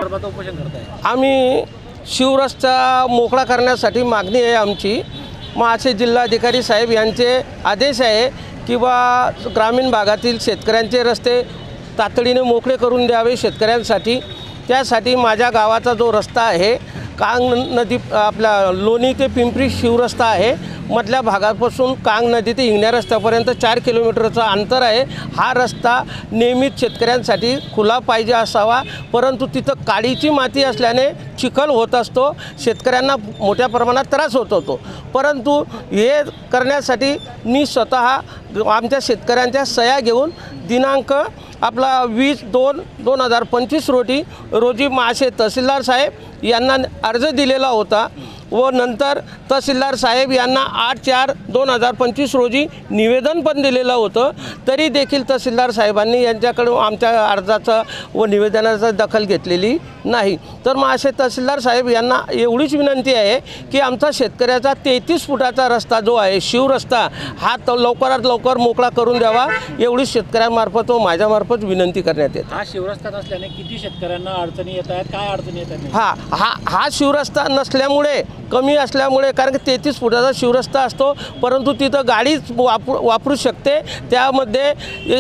संदर्भात उपोषण करताय? आम्ही शिवरस्ता मोकळा करण्यासाठी मागणी आहे आमची। मग असे जिल्हाधिकारी साहेब यांचे आदेश आहे की बा ग्रामीण भागातील शेतकऱ्यांचे रस्ते तातडीने मोकळे करून द्यावे शेतकऱ्यांसाठी। त्यासाठी माझ्या गावाचा जो रस्ता आहे कांग नदी आपला लोणी ते पिंपरी शिवरस्ता आहे, मधल्या भागापासून कांग नदी ते हिंगण्या रस्त्यापर्यंत 4 किलोमीटरचं अंतर आहे। हा रस्ता नेहमीच शेतकऱ्यांसाठी खुला पाहिजे असावा, परंतु तिथं काळीची माती असल्याने चिखल होत असतो, शेतकऱ्यांना मोठ्या प्रमाणात त्रास होत होतो। परंतु हे करण्यासाठी मी स्वतः आमच्या शेतकऱ्यांच्या सह्या घेऊन दिनांक आपला 20/2/2025 रोजी मासे तहसीलदार साहेब यांना अर्ज दिलेला होता व नंतर तहसीलदार साहेब यांना 8/4/2025 रोजी निवेदन पण दिलेलं होतं। तरी देखील तहसीलदार साहेबांनी यांच्याकडून आमच्या अर्जाचं व निवेदनाचा दखल घेतलेली नाही। तर मग असे तहसीलदार साहेब यांना एवढीच विनंती आहे की आमचा शेतकऱ्याचा 33 फुटाचा रस्ता जो आहे शिवरस्ता हा लवकरात लवकर मोकळा करून द्यावा, एवढी शेतकऱ्यांमार्फत व माझ्यामार्फत विनंती करण्यात येते। हा शिवरस्ता नसल्याने किती शेतकऱ्यांना अडचणी येत आहेत, काय अडचणी येत आहेत? हा शिवरस्ता नसल्यामुळे कमी असल्यामुळे, कारण की 33 फुटाचा शिवरस्ता असतो परंतु तिथं गाडीच वापरू शकते, त्यामध्ये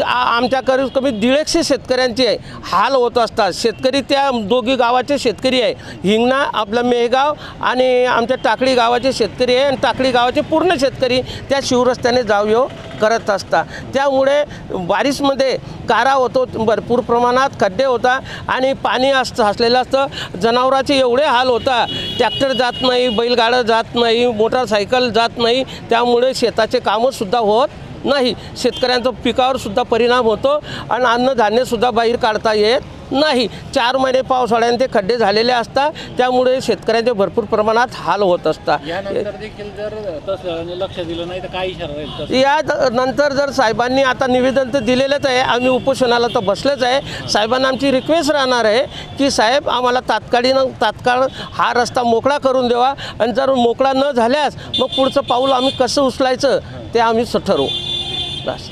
आमच्याकडे कमी 150 शेतकऱ्यांचे हाल होत असतात। शेतकरी त्या दोघी गावाचे शेतकरी आहे, हिंगणा आपला मेहगाव आणि आमच्या टाकळी गावाचे शेतकरी आहे, आणि टाकळी गावाचे पूर्ण शेतकरी त्या शिवरस्त्याने जाव येऊ करत असतात। त्यामुळे बारिशमध्ये गारा होतो, भरपूर प्रमाणात खड्डे होता आणि पाणी असलेलं असतं, जनावरांचे एवढे हाल होता, ट्रॅक्टर जात नाही, बैलगाडा जात नाही, मोटारसायकल जात नाही, त्यामुळे शेताचे कामंसुद्धा होत नाही, शेतकऱ्यांचा पिकावर सुद्धा परिणाम होतो आणि अन्नधान्यसुद्धा बाहेर काढता येत नाही। 4 महिने पावसाळ्याने ते खड्डे झालेले असतात, त्यामुळे शेतकऱ्यांचे भरपूर प्रमाणात हाल होत असतात। यानंतर देखील जर लक्ष दिलं नाही तर काय इशारा राहील? यानंतर जर साहेबांनी आता निवेदन तर दिलेलंच आहे, आम्ही उपोषणाला तर बसलेच आहे। साहेबांना आमची रिक्वेस्ट राहणार आहे की साहेब आम्हाला तात्काळ हा रस्ता मोकळा करून द्यावा, आणि जर मोकळा न झाल्यास मग पुढचं पाऊल आम्ही कसं उचलायचं ते आम्ही ठरवू बस।